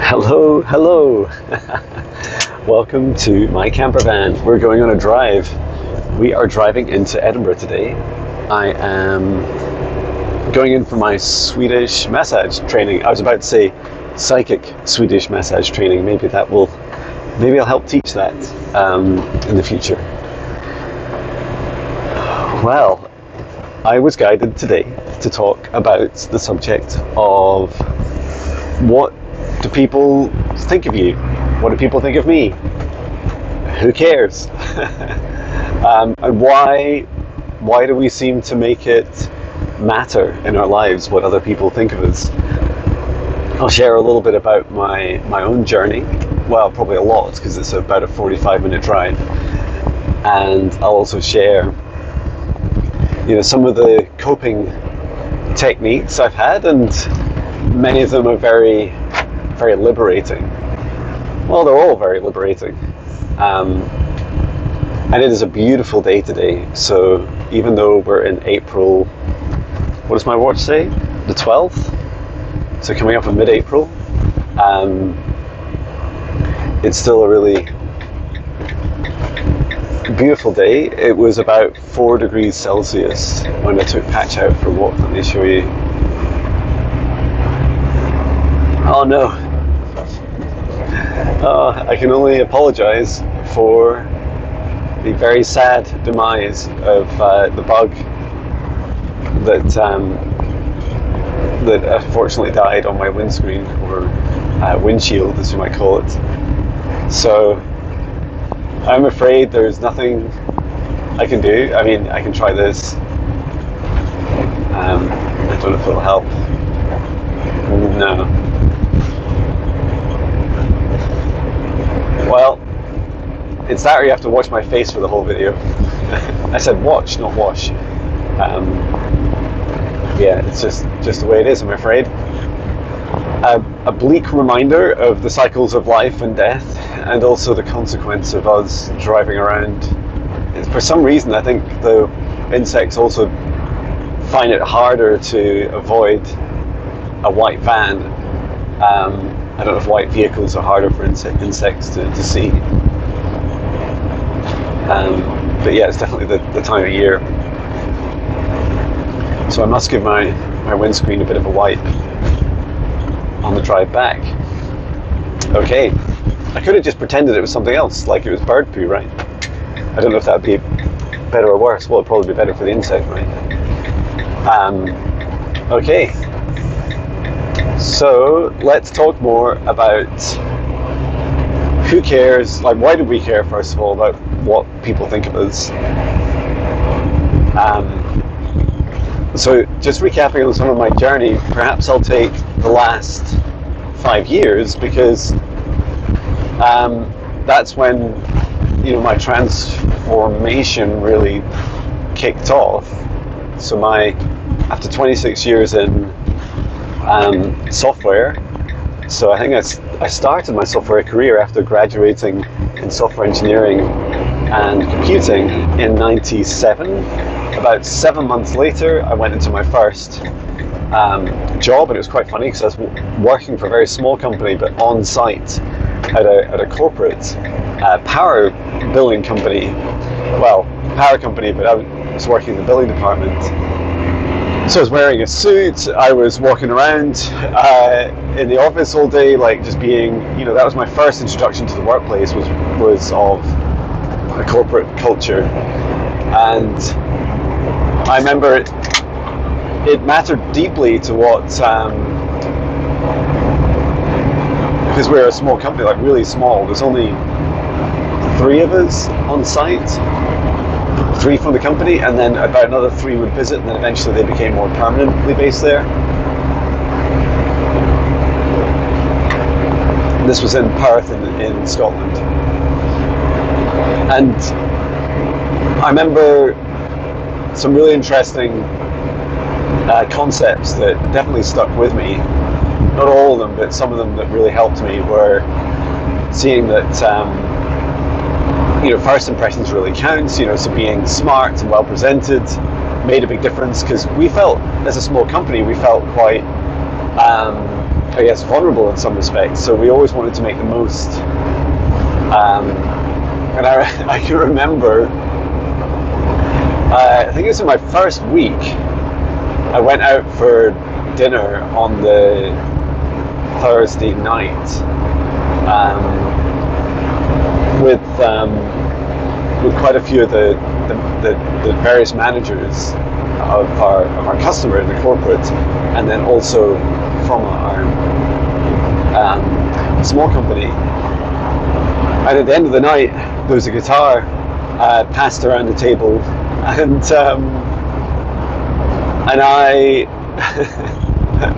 Hello, hello. Welcome to my camper van. We're going on a drive. We are driving into Edinburgh today. I am going in for my Swedish massage training. I was about to say psychic Swedish massage training. Maybe I'll help teach that in the future. Well, I was guided today to talk about the subject of what do people think of you? What do people think of me? Who cares? And why do we seem to make it matter in our lives what other people think of us? I'll share a little bit about my own journey. Well, probably a lot because it's about a 45-minute drive. And I'll also share some of the coping techniques I've had, and many of them are very, very liberating. Well, they're all very liberating. And it is a beautiful day today. So even though we're in April, what does my watch say? The 12th? So coming up in mid-April. It's still a really beautiful day. It was about 4 degrees Celsius when I took Patch out for a walk. Let me show you. Oh no. I can only apologise for the very sad demise of the bug that unfortunately died on my windscreen, or windshield as you might call it. So I'm afraid there's nothing I can do. I mean, I can try this. I don't know if it'll help. No. Well, it's that or you have to watch my face for the whole video. I said watch, not wash. Yeah, it's just the way it is, I'm afraid. A bleak reminder of the cycles of life and death, and also the consequence of us driving around. For some reason, I think the insects also find it harder to avoid a white van. I don't know if white vehicles are harder for insects to see. But yeah, it's definitely the time of year. So I must give my windscreen a bit of a wipe on the drive back. Okay, I could have just pretended it was something else, like it was bird poo, right? I don't know if that would be better or worse. Well, it'd probably be better for the insect, right? Okay, so let's talk more about who cares, like why do we care, first of all, about what people think of us. So just recapping on some of my journey, perhaps I'll take the last 5 years, because that's when my transformation really kicked off. So after 26 years in software, so I think I started my software career after graduating in software engineering and computing in 97. About 7 months later, I went into my first job, and it was quite funny because I was working for a very small company, but on site at a corporate power billing company. Well, power company, but I was working in the billing department. So I was wearing a suit. I was walking around in the office all day, like just being, that was my first introduction to the workplace, was of a corporate culture. And I remember it mattered deeply to what, because we're a small company, like really small, there's only 3 of us on site, 3 from the company, and then about another 3 would visit, and then eventually they became more permanently based there. And this was in Perth in Scotland. And I remember some really interesting concepts that definitely stuck with me. Not all of them, but some of them that really helped me were seeing that first impressions really count. So being smart and well presented made a big difference, because we felt, as a small company, we felt quite I guess, vulnerable in some respects. So we always wanted to make the most. And I can remember, I think it was in my first week, I went out for dinner on the Thursday night with quite a few of the various managers of our customer in the corporate, and then also from our small company. And at the end of the night, there was a guitar passed around the table, and I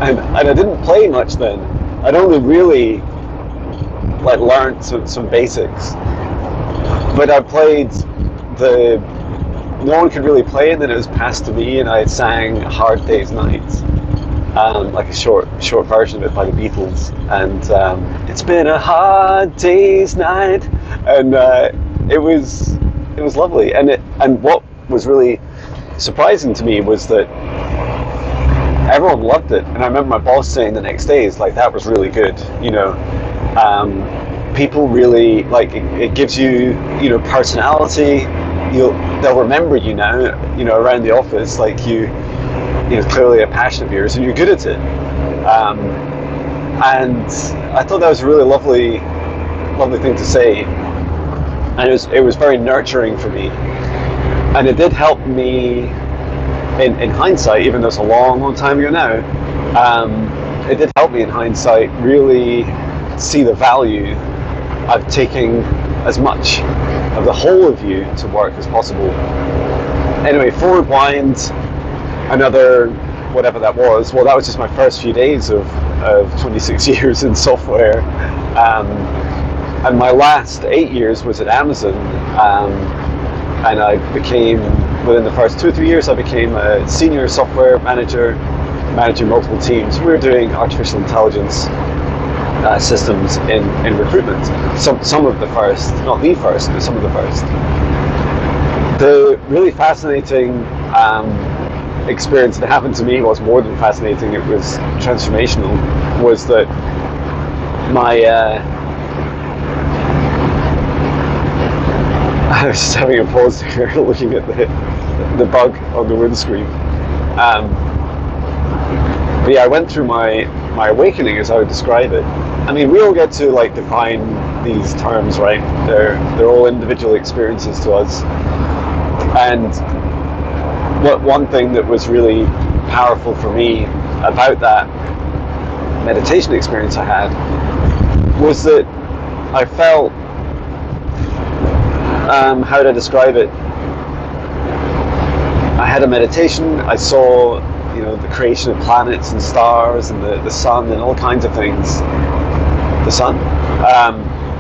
and I didn't play much then. I'd only really learned some basics, but I played no one could really play, and then it was passed to me, and I sang Hard Day's Night, like a short version of it by the Beatles, and it's been a hard day's night, and it was lovely, and what was really surprising to me was that everyone loved it. And I remember my boss saying the next day, that was really good, people really it gives you personality. They'll remember you now, around the office, clearly a passion of yours, and you're good at it. And I thought that was a really lovely thing to say, and it was very nurturing for me, and it did help me in hindsight, even though it's a long time ago now. It did help me in hindsight really see the value of taking as much of the whole of you to work as possible. Anyway, forward wind, another whatever that was. Well, that was just my first few days of 26 years in software, and my last 8 years was at Amazon, and I became, within the first 2 or 3 years, I became a senior software manager, managing multiple teams. We were doing artificial intelligence systems in recruitment. Some of the first, not the first, but some of the first. The really fascinating experience that happened to me was more than fascinating. It was transformational. Was that my I was just having a pause here, looking at the bug on the windscreen. But yeah, I went through my awakening, as I would describe it. I mean, we all get to define these terms, right? They're all individual experiences to us. And one thing that was really powerful for me about that meditation experience I had was that I felt, how would I describe it? I had a meditation. I saw, the creation of planets and stars and the sun and all kinds of things. The sun?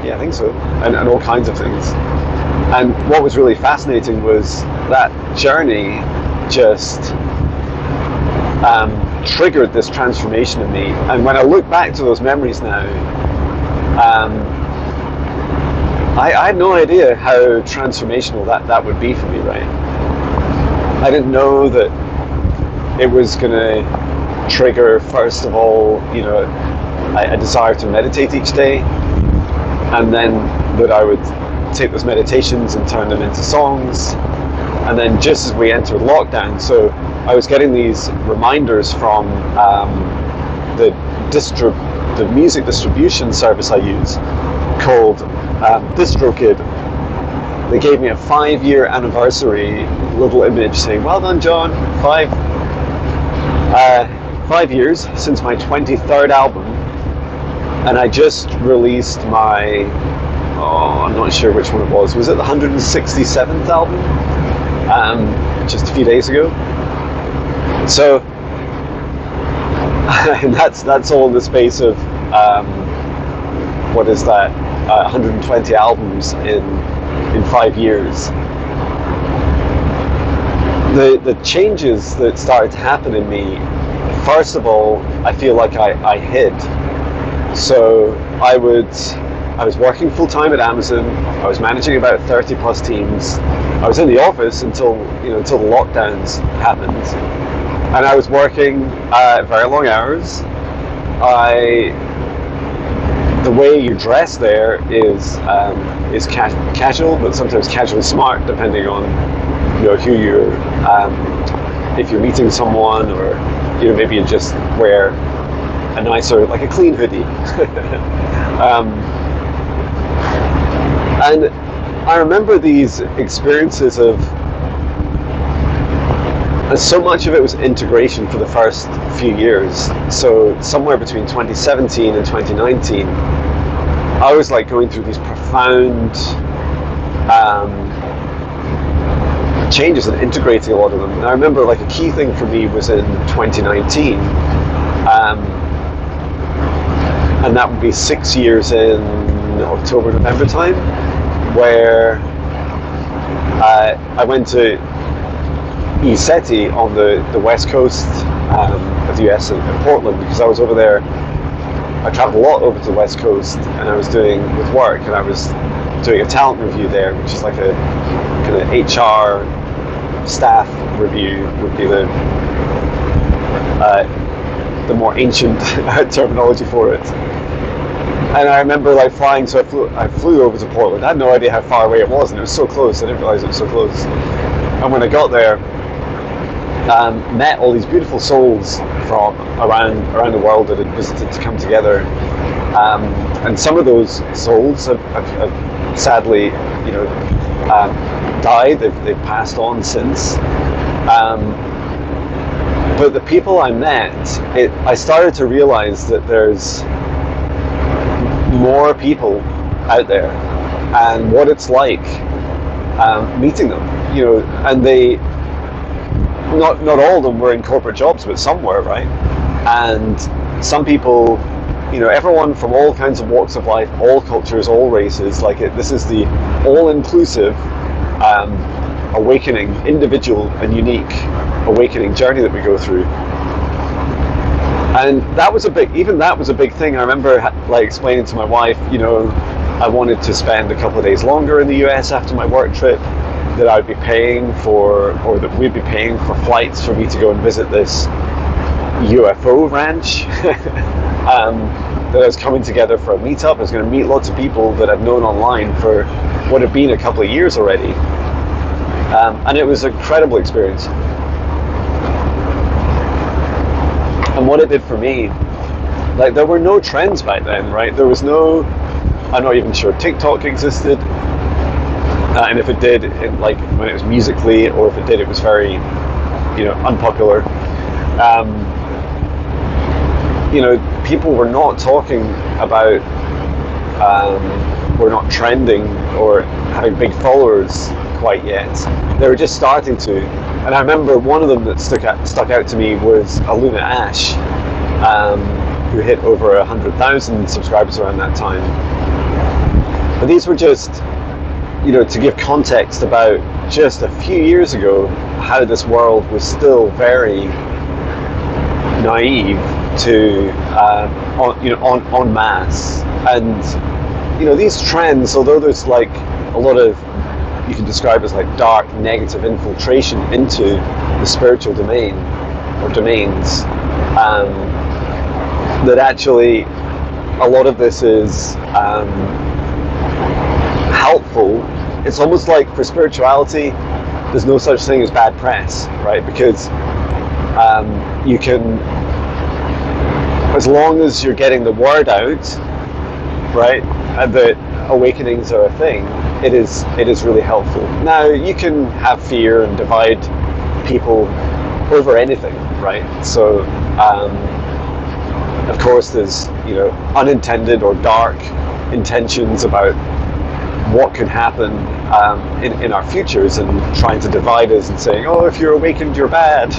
Yeah, I think so. And all kinds of things. And what was really fascinating was that journey just triggered this transformation in me. And when I look back to those memories now, I had no idea how transformational that would be for me, right? I didn't know that it was going to trigger, first of all, a desire to meditate each day, and then that I would take those meditations and turn them into songs. And then just as we entered lockdown, so I was getting these reminders from the music distribution service I use called DistroKid. They gave me a 5-year anniversary little image saying, "Well done, John, 5 years since my 23rd album, and I just released my, I'm not sure which one it was. Was it the 167th album? Just a few days ago." So, and that's all in the space of what is that? 120 albums in 5 years. The changes that started to happen in me, first of all, I feel like I hid. So I was working full time at Amazon. I was managing about 30 plus teams. I was in the office until the lockdowns happened, and I was working very long hours. the way you dress there is casual, but sometimes casually smart, depending on who you're. If you're meeting someone, or maybe you just wear a nicer, like a clean hoodie. And I remember these experiences of. So much of it was integration for the first few years. So somewhere between 2017 and 2019, I was like going through these profound changes and integrating a lot of them. And I remember like a key thing for me was in 2019, and that would be 6 years in October, November time, where I went to ECETI on the west coast of the US in Portland, because I was over there. I traveled a lot over to the west coast, and I was doing with work, and I was doing a talent review there, which is like a kind of HR staff review, would be the more ancient terminology for it. And I remember like flying, so I flew over to Portland. I had no idea how far away it was, and it was so close. I didn't realize it was so close. And when I got there, met all these beautiful souls from around the world that had visited to come together, and some of those souls have sadly, died. They've passed on since. But the people I met, I started to realize that there's more people out there, and what it's like meeting them. And they. Not all of them were in corporate jobs, but some were, right? And some people, everyone from all kinds of walks of life, all cultures, all races. This is the all-inclusive awakening, individual and unique awakening journey that we go through. And that was a big thing. I remember explaining to my wife, I wanted to spend a couple of days longer in the US after my work trip, that I'd be paying for, or that we'd be paying for flights for me to go and visit this UFO ranch. That I was coming together for a meetup. I was going to meet lots of people that I've known online for what had been a couple of years already. And it was an incredible experience. And what it did for me, there were no trends back then, right? There was no, I'm not even sure TikTok existed. And if it did, when it was Musical.ly, or if it did, it was very, unpopular. People were not talking about, were not trending or having big followers quite yet. They were just starting to. And I remember one of them that stuck out to me was Aluna Ash, who hit over 100,000 subscribers around that time. But these were just, to give context about just a few years ago, how this world was still very naive to en masse. And these trends, although there's a lot of, you can describe as dark negative infiltration into the spiritual domain or domains, that actually a lot of this is helpful. It's almost like for spirituality, there's no such thing as bad press, right? Because you can, as long as you're getting the word out, right, and that awakenings are a thing, it is really helpful. Now, you can have fear and divide people over anything, right? So, of course, there's unintended or dark intentions about what can happen in our futures, and trying to divide us and saying, oh, if you're awakened, you're bad,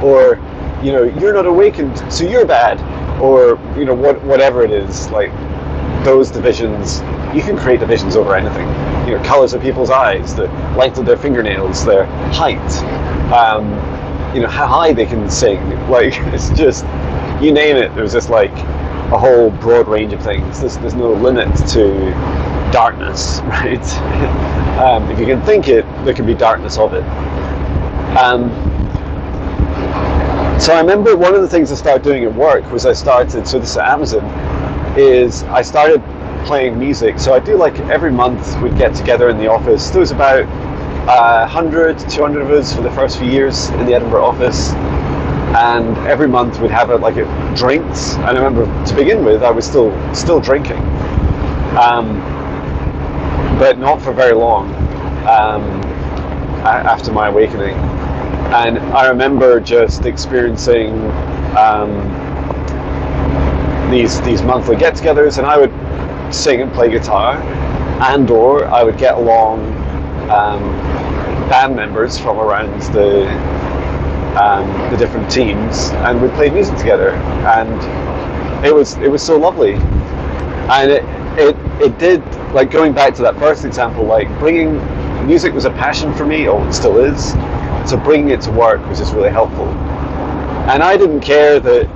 or you're not awakened, so you're bad, or whatever it is. Those divisions, you can create divisions over anything. Colors of people's eyes, the length of their fingernails, their height, how high they can sing. It's just, you name it. There's just a whole broad range of things. There's no limit to darkness, right? If you can think it, there can be darkness of it. So I remember one of the things I started doing at work was so this is at Amazon, is I started playing music. So I do like every month we'd get together in the office. There was about 100 to 200 of us for the first few years in the Edinburgh office. And every month we'd have drinks. And I remember to begin with, I was still drinking. But not for very long after my awakening. And I remember just experiencing these monthly get-togethers, and I would sing and play guitar, or I would get along band members from around the different teams, and we'd play music together, and it was so lovely. And it did, like, going back to that first example, like, bringing music was a passion for me, it still is. So bringing it to work was just really helpful. And I didn't care that,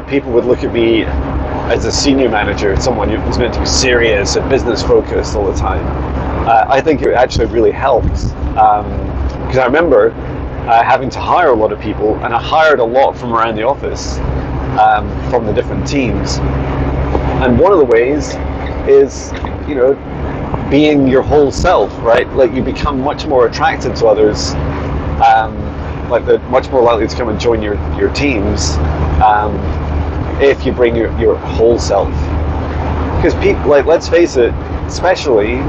people would look at me as a senior manager, someone who was meant to be serious and business focused all the time. I think it actually really helped, because I remember having to hire a lot of people, and I hired a lot from around the office, from the different teams. And one of the ways is, being your whole self, right? Like, you become much more attracted to others. Like, they're much more likely to come and join your teams if you bring your whole self. Because people, like, let's face it, especially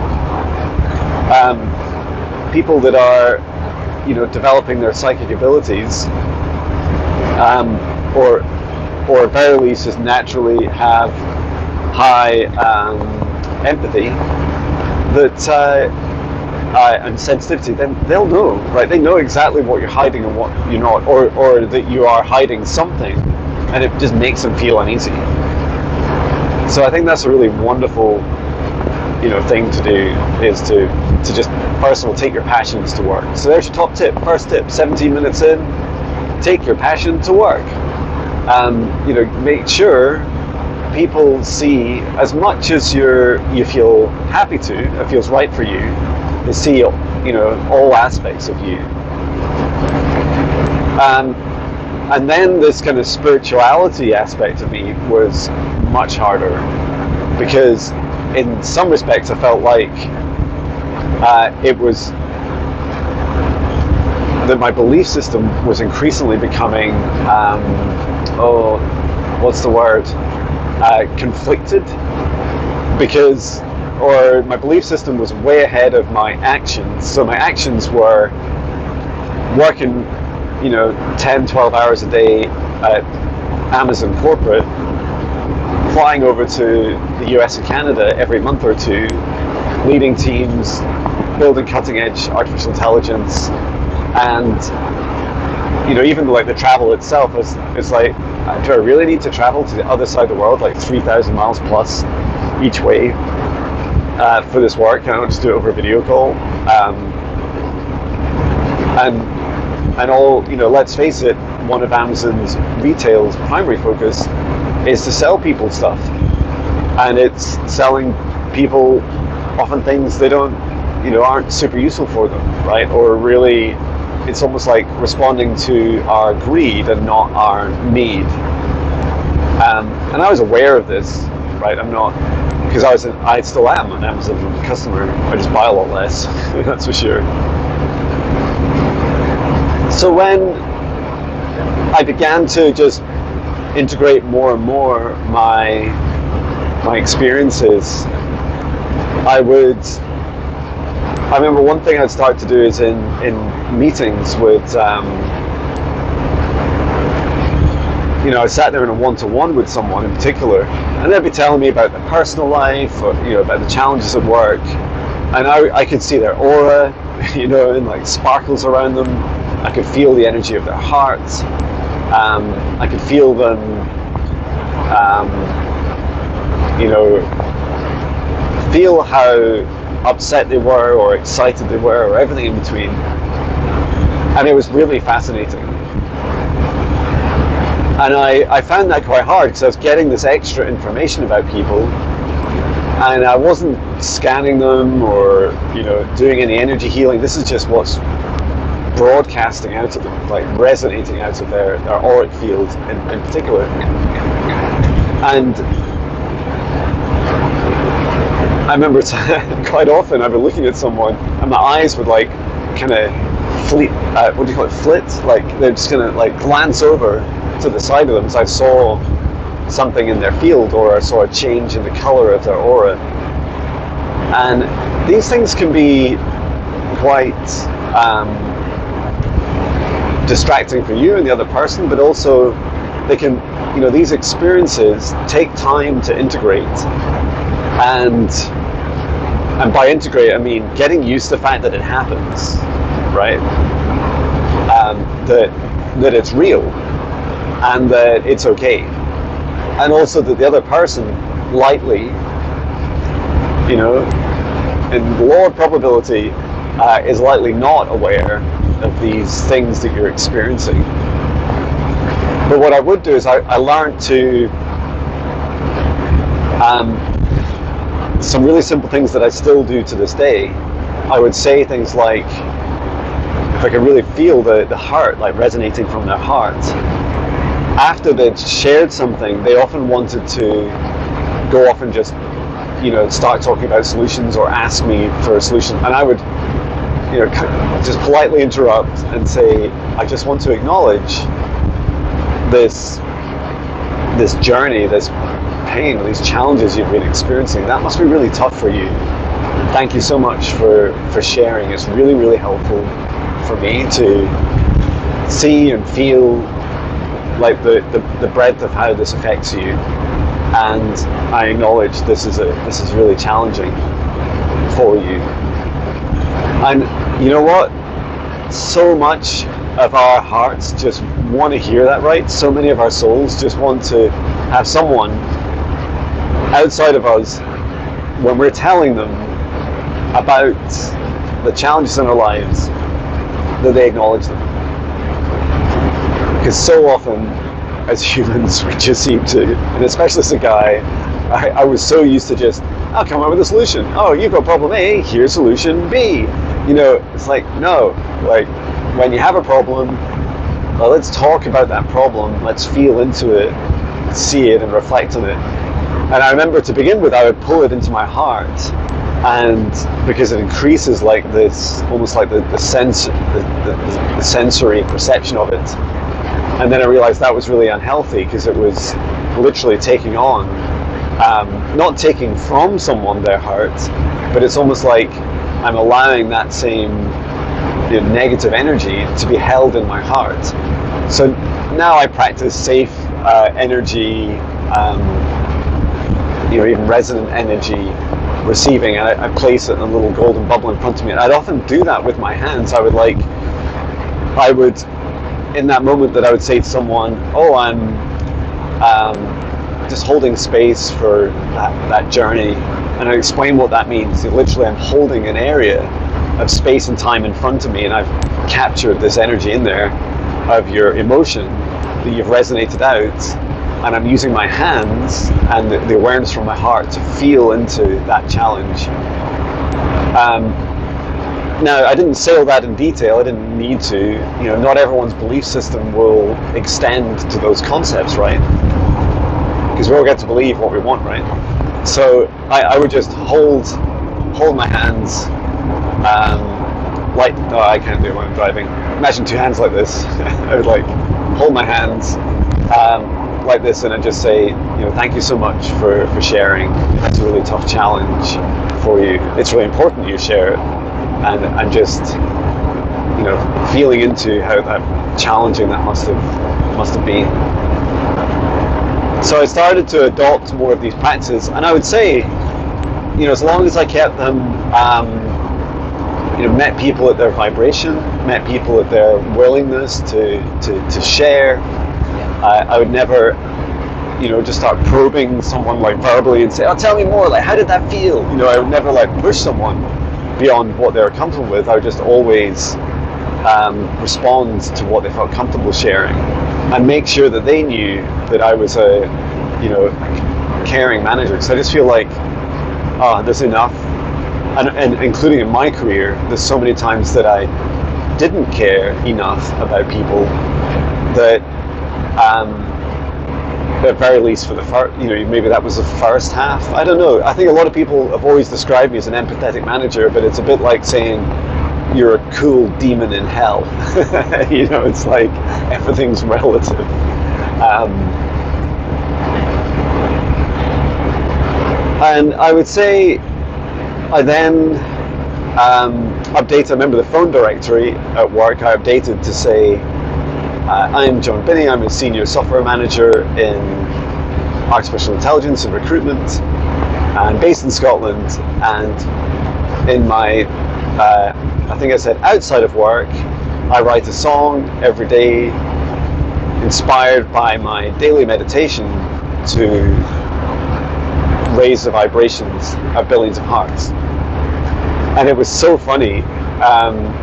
people that are, developing their psychic abilities, or at very least just naturally have high empathy, and sensitivity, then they'll know, right? They know exactly what you're hiding and what you're not, or that you are hiding something, and it just makes them feel uneasy. So I think that's a really wonderful, thing to do, is to just, first of all, take your passions to work. So there's your top tip. First tip, 17 minutes in, take your passion to work. Make sure people see, as much as you feel happy to, it feels right for you, to see, all aspects of you. And then this kind of spirituality aspect of me was much harder, because in some respects I felt like it was that my belief system was increasingly becoming, what's the word? Conflicted, or my belief system was way ahead of my actions. So my actions were working, 10, 12 hours a day at Amazon corporate, flying over to the US and Canada every month or two, leading teams, building cutting edge artificial intelligence, and even like the travel itself is like, do I really need to travel to the other side of the world, like 3,000 miles plus each way, for this work? Can I not just do it over a video call? And all, let's face it, one of Amazon's retail's primary focus is to sell people stuff, and it's selling people often things they don't, aren't super useful for them, right? Or really, it's almost like responding to our greed and not our need. And I was aware of this, right? I'm not, because I still am an Amazon customer. I just buy a lot less, that's for sure. So when I began to just integrate more and more my experiences, I remember one thing I'd start to do is in meetings with, I sat there in a one-to-one with someone in particular, and they'd be telling me about their personal life, or about the challenges at work, and I could see their aura, and like sparkles around them. I could feel the energy of their hearts. I could feel them, feel how upset they were, or excited they were, or everything in between. And it was really fascinating. And I found that quite hard, because I was getting this extra information about people, and I wasn't scanning them or doing any energy healing. This is just what's broadcasting out of them, like resonating out of their auric field in particular. And I remember quite often I'd be looking at someone and my eyes would like kind of flit, like they're just gonna like glance over to the side of them as I saw something in their field, or I saw a change in the color of their aura. And these things can be quite distracting for you and the other person, but also they can, these experiences take time to integrate. And by integrate, I mean getting used to the fact that it happens, right? That it's real and that it's okay. And also that the other person likely, in the law of probability, is likely not aware of these things that you're experiencing. But what I would do is I learned to some really simple things that I still do to this day. I would say things like, if I could really feel the heart, like resonating from their heart, after they'd shared something, they often wanted to go off and just, start talking about solutions or ask me for a solution. And I would, just politely interrupt and say, I just want to acknowledge this journey, this pain, these challenges you've been experiencing. That must be really tough for you. Thank you so much for sharing. It's really, really helpful for me to see and feel like the breadth of how this affects you. And I acknowledge this is really challenging for you. And you know what? So much of our hearts just want to hear that, right? So many of our souls just want to have someone outside of us, when we're telling them about the challenges in our lives, that they acknowledge them. Because so often, as humans, we just seem to, and especially as a guy, I was so used to just, I'll come up with a solution. Oh, you've got problem A, here's solution B. It's like, no, like when you have a problem, well, let's talk about that problem, let's feel into it, see it and reflect on it. And I remember to begin with, I would pull it into my heart, and because it increases like this, almost like the sensory perception of it. And then I realized that was really unhealthy, because it was literally taking on, not taking from someone their heart, but it's almost like I'm allowing that same negative energy to be held in my heart. So now I practice safe energy, even resonant energy receiving, and I place it in a little golden bubble in front of me. And I'd often do that with my hands. I would in that moment that I would say to someone, oh, I'm just holding space for that journey, and I explain what that means. Literally, I'm holding an area of space and time in front of me, and I've captured this energy in there of your emotion that you've resonated out, and I'm using my hands and the awareness from my heart to feel into that challenge. Now, I didn't say all that in detail. I didn't need to. Not everyone's belief system will extend to those concepts, right? Because we all get to believe what we want, right? So I would just hold my hands, I can't do it when I'm driving. Imagine two hands like this. I would hold my hands like this, and I'd just say, thank you so much for sharing. It's a really tough challenge for you. It's really important you share it. And I'm just, feeling into how challenging that must have been. So I started to adopt more of these practices, and I would say, as long as I kept them, met people at their vibration, met people at their willingness to share. I would never, just start probing someone verbally and say, "Oh, tell me more. How did that feel?" I would never push someone beyond what they were comfortable with. I would just always respond to what they felt comfortable sharing, and make sure that they knew that I was a caring manager. So I just feel there's enough, and including in my career, there's so many times that I didn't care enough about people that, at very least for the first, maybe that was the first half. I don't know. I think a lot of people have always described me as an empathetic manager, but it's a bit like saying you're a cool demon in hell. It's like everything's relative. And I would say I then updated. I remember the phone directory at work. I updated to say, I'm John Binnie. I'm a senior software manager in artificial intelligence and recruitment, and based in Scotland. And in my, I think I said outside of work, I write a song every day, inspired by my daily meditation to raise the vibrations of billions of hearts. And it was so funny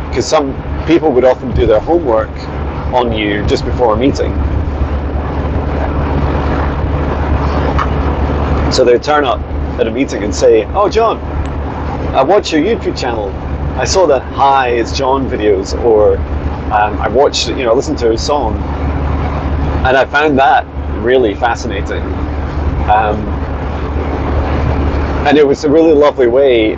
because some people would often do their homework on you just before a meeting. So they'd turn up at a meeting and say, "Oh, John, I watched your YouTube channel. I saw the 'Hi, it's John' videos," or I watched, listened to his song, and I found that really fascinating. And it was a really lovely way.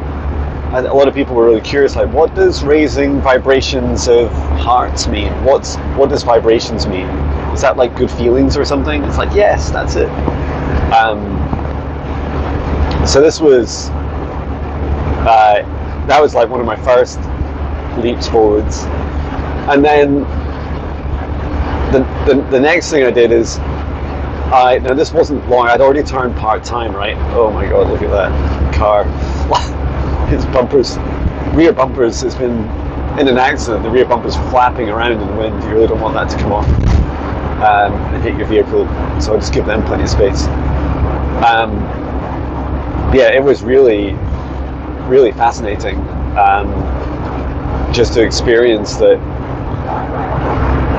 A lot of people were really curious, like, what does raising vibrations of hearts mean? What does vibrations mean? Is that like good feelings or something? It's like, yes, that's it. So this was, that was like one of my first leaps forwards. And then the next thing I did is, now this wasn't long, I'd already turned part-time, right? Oh my God, look at that car. His rear bumpers has been in an accident. The rear bumper's flapping around in the wind. You really don't want that to come off and hit your vehicle, so I'll just give them plenty of space. It was really, really fascinating just to experience that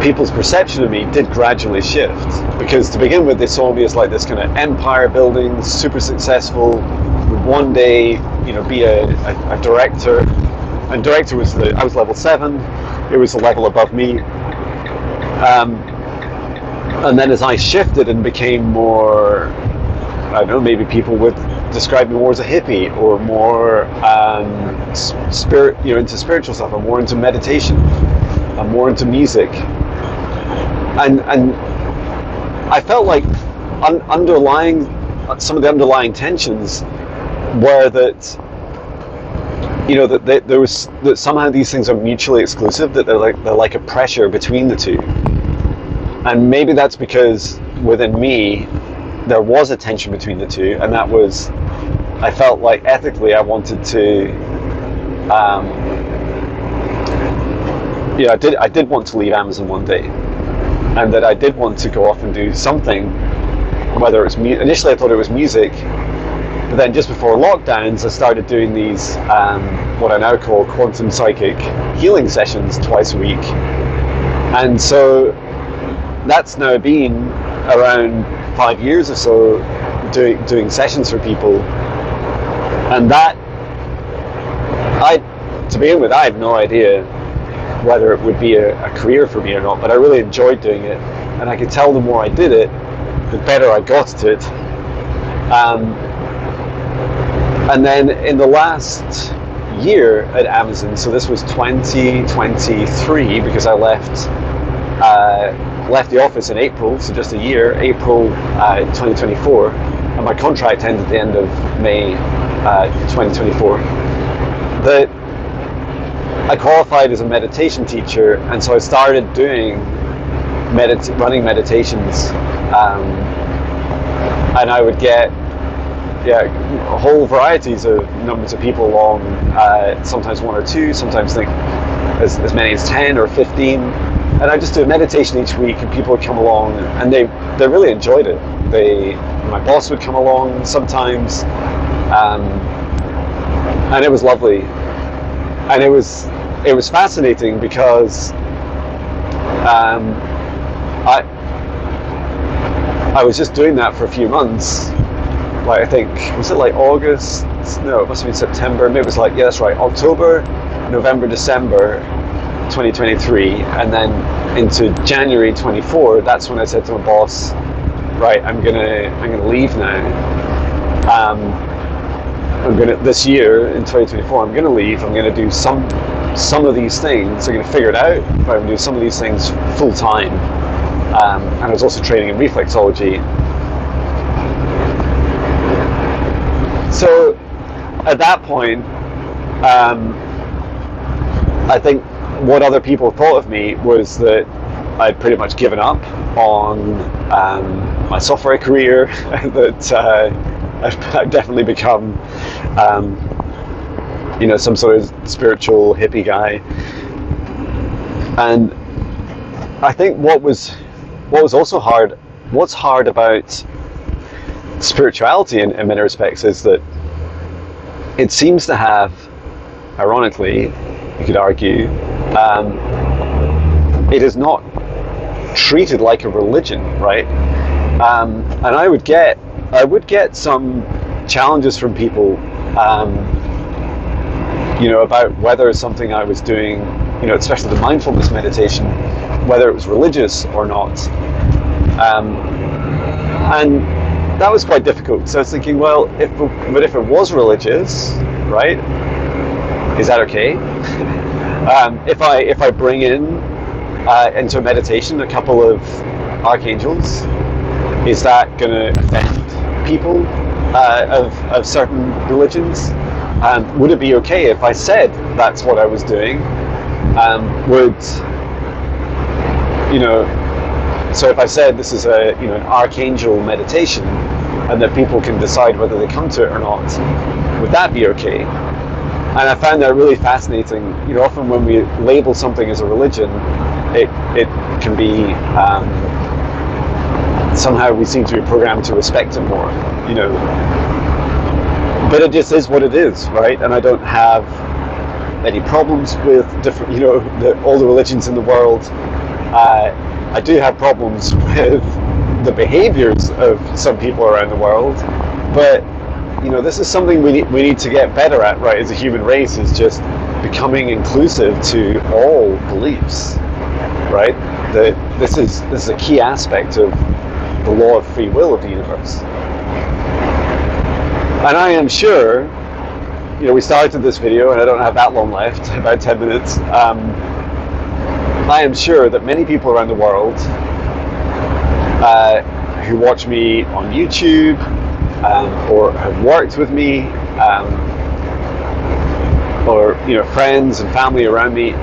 people's perception of me did gradually shift, because to begin with they saw me as like this kind of empire building, super successful, would one day be a director, and director was I was level 7, it was a level above me, and then as I shifted and became more, I don't know, maybe people would describe me more as a hippie, or more into spiritual stuff, or more into meditation, or more into music, and I felt like some of the underlying tensions were that that somehow these things are mutually exclusive, that they're like a pressure between the two. And maybe that's because within me there was a tension between the two, and that was, I felt like ethically I wanted to I did want to leave Amazon one day, and that I did want to go off and do something, whether it's initially I thought it was music. But then just before lockdowns, I started doing these, what I now call quantum psychic healing sessions twice a week. And so that's now been around 5 years or so doing sessions for people. And that, to begin with, I had no idea whether it would be a career for me or not, but I really enjoyed doing it. And I could tell the more I did it, the better I got at it. And then in the last year at Amazon, so this was 2023, because I left the office in April, so just a year, April 2024, and my contract ended at the end of May 2024. That I qualified as a meditation teacher, and so I started doing running meditations, and I would get whole varieties of numbers of people along, sometimes 1 or 2, sometimes as many as 10 or 15, and I just do a meditation each week, and people would come along, and they really enjoyed it. My boss would come along sometimes, and it was lovely, and it was fascinating because I was just doing that for a few months. Like, I think, was it like August? No, it must have been September. Maybe it was like, yeah, that's right, October, November, December 2023, and then into January 24, that's when I said to my boss, right, I'm gonna leave now. This year in 2024, I'm gonna leave. I'm gonna do some of these things. I'm gonna figure it out, but I'm gonna do some of these things full time. And I was also training in reflexology. So at that point, I think what other people thought of me was that I'd pretty much given up on my software career, that I've definitely become some sort of spiritual hippie guy. And I think what was also hard, what's hard about spirituality in many respects, is that it seems to have, ironically, you could argue, it is not treated like a religion, right? And I would get some challenges from people, about whether something I was doing, especially the mindfulness meditation, whether it was religious or not. And that was quite difficult. So I was thinking, well, if it was religious, right? Is that okay? If I bring into meditation a couple of archangels, is that going to offend people of certain religions? Would it be okay if I said that's what I was doing? So if I said this is an archangel meditation, and that people can decide whether they come to it or not, would that be okay? And I found that really fascinating. Often when we label something as a religion, it can be somehow we seem to be programmed to respect it more, But it just is what it is, right? And I don't have any problems with different, all the religions in the world. I do have problems with the behaviors of some people around the world, but this is something we need to get better at, right? As a human race, is just becoming inclusive to all beliefs, right? This is a key aspect of the law of free will of the universe. And I am sure, we started this video, and I don't have that long left, about 10 minutes. I am sure that many people around the world who watch me on YouTube, or have worked with me, or friends and family around me,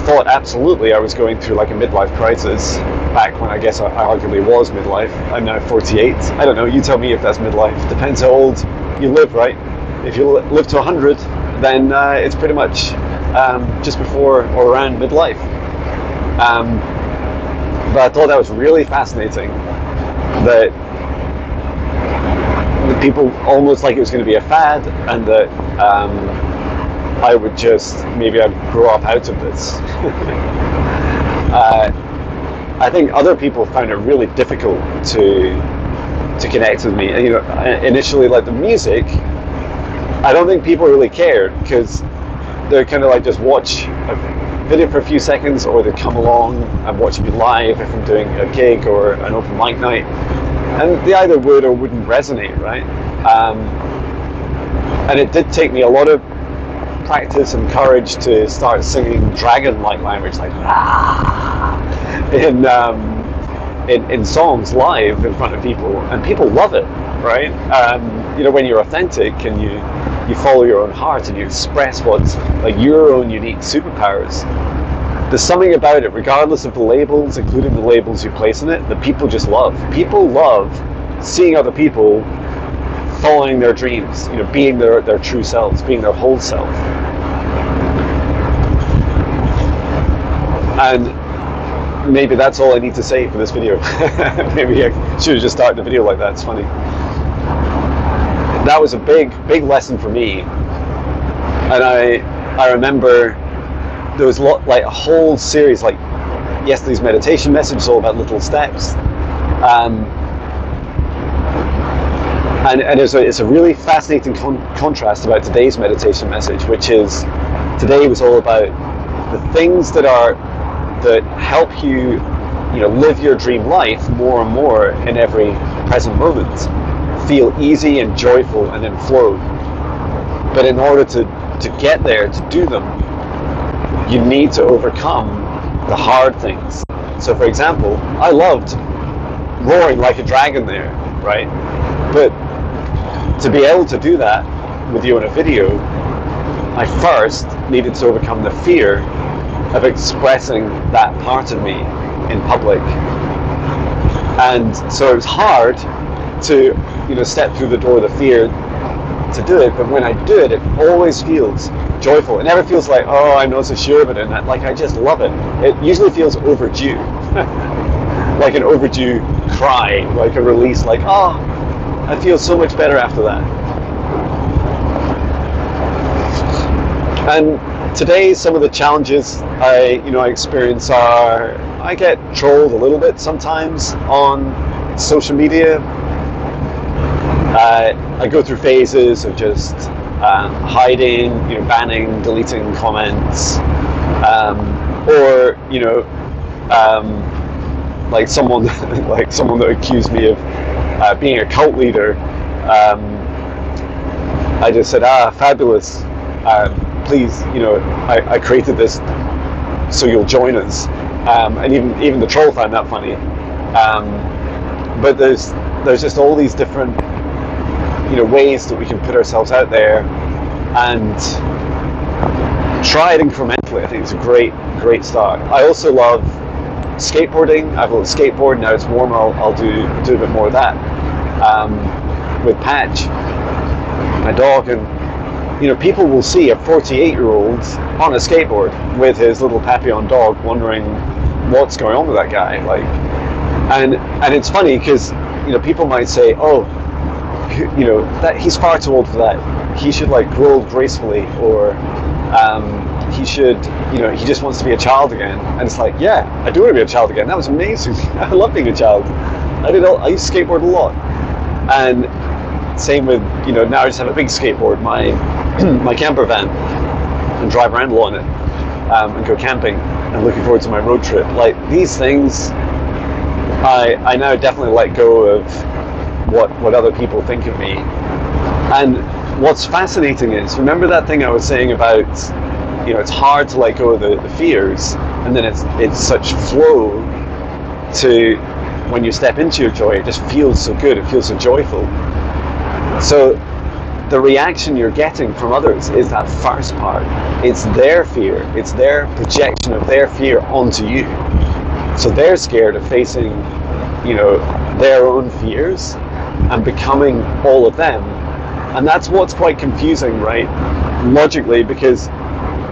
thought absolutely I was going through like a midlife crisis back when I guess I arguably was midlife. I'm now 48. I don't know, you tell me if that's midlife. Depends how old you live, right? If you live to 100, then it's pretty much just before or around midlife. But I thought that was really fascinating, that the people almost like it was going to be a fad, and that I would just, maybe I'd grow up out of this. I think other people found it really difficult to connect with me. And, initially, like the music, I don't think people really cared, because they're kind of like just watch a video for a few seconds, or they come along and watch me live if I'm doing a gig or an open mic night, and they either would or wouldn't resonate, right? And it did take me a lot of practice and courage to start singing dragon-like language, like in songs live in front of people, and people love it, right? When you're authentic and you follow your own heart and you express what's like your own unique superpowers, there's something about it, regardless of the labels, including the labels you place in it, that people just love. People love seeing other people following their dreams, being their true selves, being their whole self. And maybe that's all I need to say for this video. Maybe I should have just started the video like that. It's funny. That was a big lesson for me. And I remember there was like a whole series, like yesterday's meditation message, all about little steps. And it's a really fascinating contrast about today's meditation message, which is, today was all about the things that help you, live your dream life more and more in every present moment feel easy and joyful and in flow. But in order to get there, to do them, you need to overcome the hard things. So for example, I loved roaring like a dragon there, right? But to be able to do that with you in a video, I first needed to overcome the fear of expressing that part of me in public. And so it was hard to, step through the door of the fear to do it, but when I do it, it always feels joyful. It never feels like, oh, I'm not so sure of it, and I just love it. It usually feels overdue, like an overdue cry, like a release, like, oh, I feel so much better after that. And today, some of the challenges I experience are, I get trolled a little bit sometimes on social media. I go through phases of just hiding, banning, deleting comments, or like someone that accused me of being a cult leader. I just said, fabulous. Please, I created this so you'll join us. And even the troll found that funny. But there's just all these different ways that we can put ourselves out there and try it incrementally. I think it's a great start. I also love skateboarding. I've got a skateboard now. It's warmer. I'll do a bit more of that with Patch, my dog, and people will see a 48-year-old on a skateboard with his little Papillon dog, wondering what's going on with that guy. And it's funny because people might say, oh, that he's far too old for that. He should grow gracefully, or he should, he just wants to be a child again. And it's like, yeah, I do want to be a child again. That was amazing. I love being a child. I used to skateboard a lot. And same with, now I just have a big skateboard, my camper van, and drive around a lot on it, and go camping, and looking forward to my road trip. These things, I now definitely let go of what other people think of me. And what's fascinating is, remember that thing I was saying about, it's hard to let go of the fears, and then it's such flow to when you step into your joy. It just feels so good. It feels so joyful. So the reaction you're getting from others is that first part. It's their fear. It's their projection of their fear onto you. So they're scared of facing, their own fears and becoming all of them. And that's what's quite confusing, right? Logically, because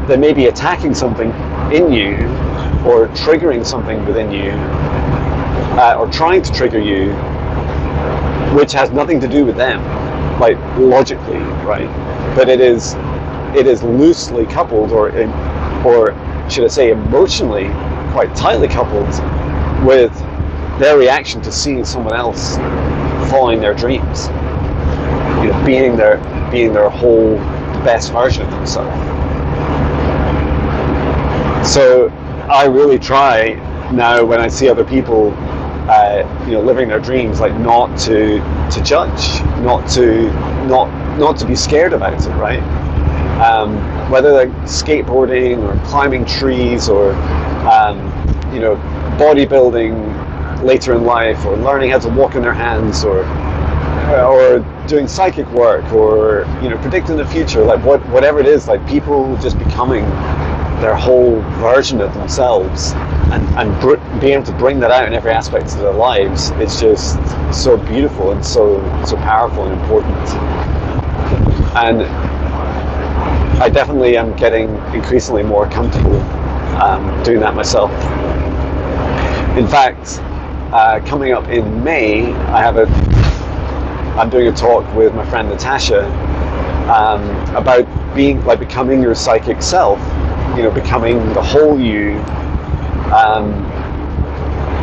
they may be attacking something in you, or triggering something within you, or trying to trigger you, which has nothing to do with them, logically, right? But it is loosely coupled, or should I say emotionally quite tightly coupled with their reaction to seeing someone else following their dreams, being their whole best version of themselves. So I really try now, when I see other people living their dreams, not to judge, not to be scared about it, right? Whether they're skateboarding or climbing trees, or bodybuilding later in life, or learning how to walk on their hands, or doing psychic work, or predicting the future, whatever it is, people just becoming their whole version of themselves, and being able to bring that out in every aspect of their lives. It's just so beautiful and so powerful and important. And I definitely am getting increasingly more comfortable doing that myself. In fact, coming up in May, I'm doing a talk with my friend Natasha about becoming your psychic self, becoming the whole you,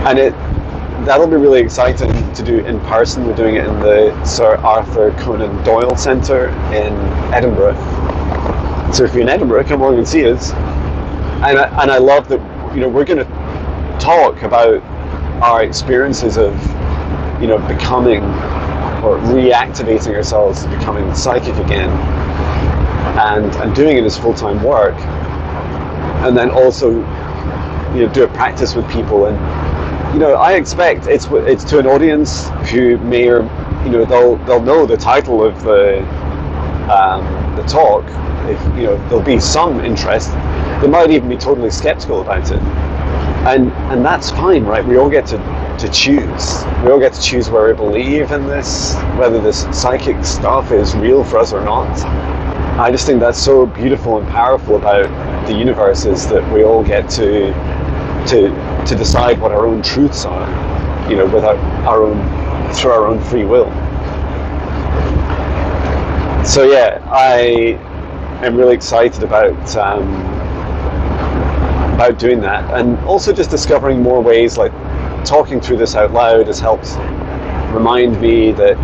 and that'll be really exciting to do in person. We're doing it in the Sir Arthur Conan Doyle Centre in Edinburgh. So if you're in Edinburgh, come along and see us. and I love that, we're going to talk about our experiences of, becoming or reactivating ourselves, becoming psychic again, and doing it as full-time work, and then also, do a practice with people. And I expect it's to an audience who may, or they'll know the title of the talk. If there'll be some interest, they might even be totally skeptical about it, and that's fine, right? We all get to choose. We all get to choose where we believe in this, whether this psychic stuff is real for us or not. I just think that's so beautiful and powerful about the universe, is that we all get to decide what our own truths are, without through our own free will. So yeah, I am really excited about doing that, and also just discovering more ways. Like talking through this out loud has helped remind me that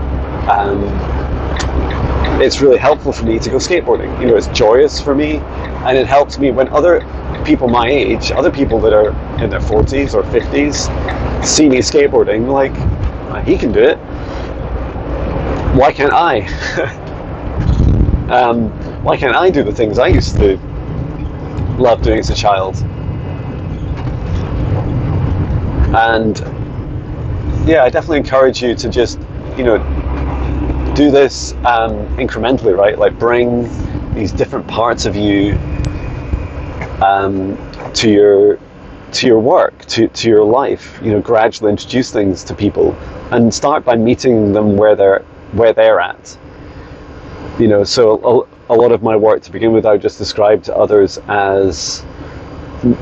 it's really helpful for me to go skateboarding. It's joyous for me, and it helps me when other people my age, other people that are in their 40s or 50s, see me skateboarding, like, he can do it. Why can't I? Why can't I do the things I used to love doing as a child? And yeah, I definitely encourage you to just, do this incrementally, right? Like bring these different parts of you to your work, to your life. Gradually introduce things to people, and start by meeting them where they're at. So a lot of my work to begin with, I would just describe to others as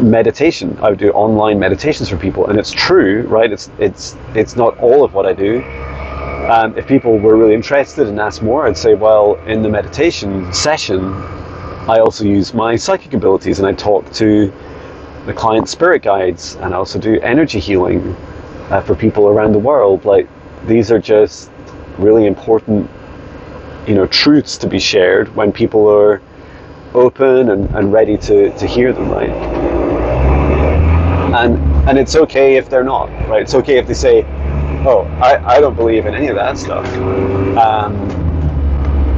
meditation. I would do online meditations for people, and it's true, right? It's not all of what I do. If people were really interested and asked more, I'd say, well, in the meditation session, I also use my psychic abilities, and I talk to the client spirit guides, and I also do energy healing for people around the world. Like, these are just really important, truths to be shared when people are open and ready to hear them, right? And it's okay if they're not, right? It's okay if they say, oh, I don't believe in any of that stuff.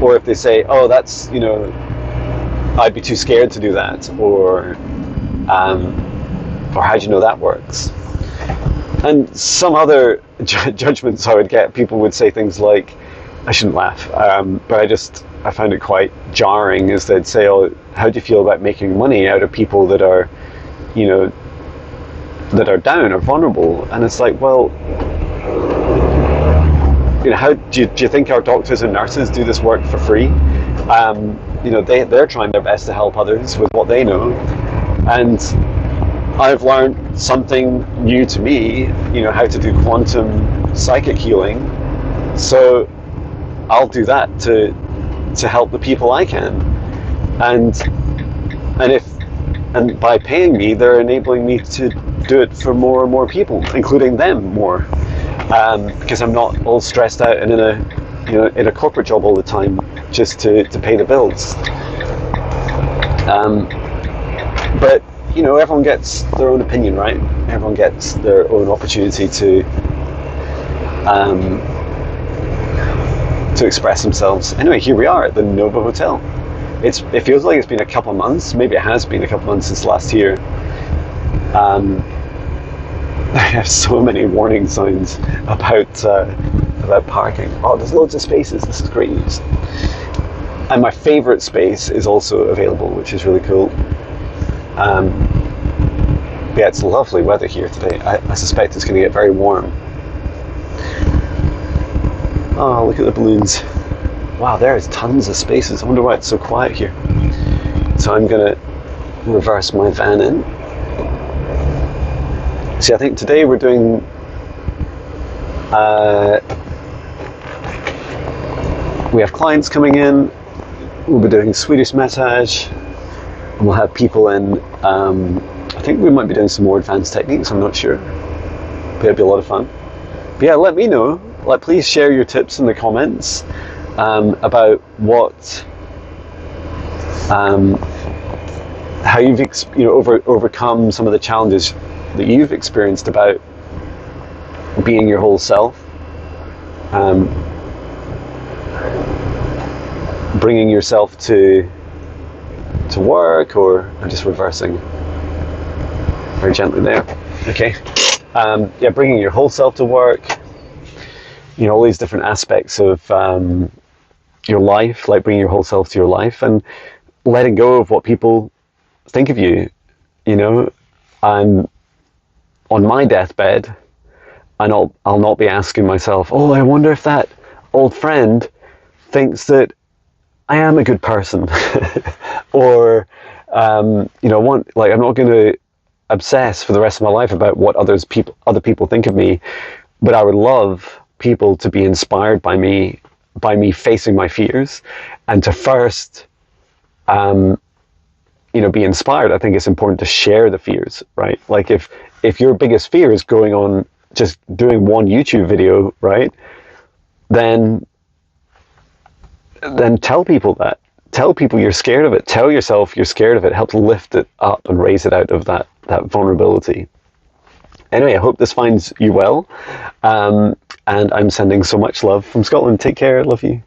Or if they say, oh, that's, I'd be too scared to do that, or how do you know that works? And some other judgments I would get, people would say things like, I shouldn't laugh, but I found it quite jarring, is they'd say, oh, how do you feel about making money out of people that are, that are down or vulnerable? And it's like, well, how do you think our doctors and nurses do this work for free? They're trying their best to help others with what they know, and I've learned something new to me, how to do quantum psychic healing. So I'll do that to help the people I can, and by paying me, they're enabling me to do it for more and more people, including them more, because I'm not all stressed out and in a corporate job all the time just to pay the bills. But everyone gets their own opinion, right? Everyone gets their own opportunity to express themselves. Anyway, here we are at the Nova Hotel. It feels like it's been a couple of months. Maybe it has been a couple of months since last year. I have so many warning signs about parking. Oh, there's loads of spaces. This is great news. And my favorite space is also available, which is really cool. Yeah, it's lovely weather here today. I suspect it's going to get very warm. Oh, look at the balloons. Wow, there's tons of spaces. I wonder why it's so quiet here. So I'm going to reverse my van in. See, I think today we're doing we have clients coming in. We'll be doing Swedish massage, and we'll have people in. I think we might be doing some more advanced techniques. I'm not sure, but it'll be a lot of fun. But yeah, let me know. Please share your tips in the comments about what how you've overcome some of the challenges that you've experienced about being your whole self, bringing yourself to work, or I'm just reversing very gently there. Okay. Yeah, bringing your whole self to work. All these different aspects of your life, like bringing your whole self to your life, and letting go of what people think of you. I'm on my deathbed, and I'll not be asking myself, oh, I wonder if that old friend thinks that I am a good person, or I'm not going to obsess for the rest of my life about what other people think of me, but I would love people to be inspired by me facing my fears, and to first be inspired. I think it's important to share the fears, right? Like if your biggest fear is going on just doing one YouTube video, right, then tell people that. Tell people you're scared of it. Tell yourself you're scared of it. Help lift it up and raise it out of that vulnerability. Anyway, I hope this finds you well. And I'm sending so much love from Scotland. Take care. Love you.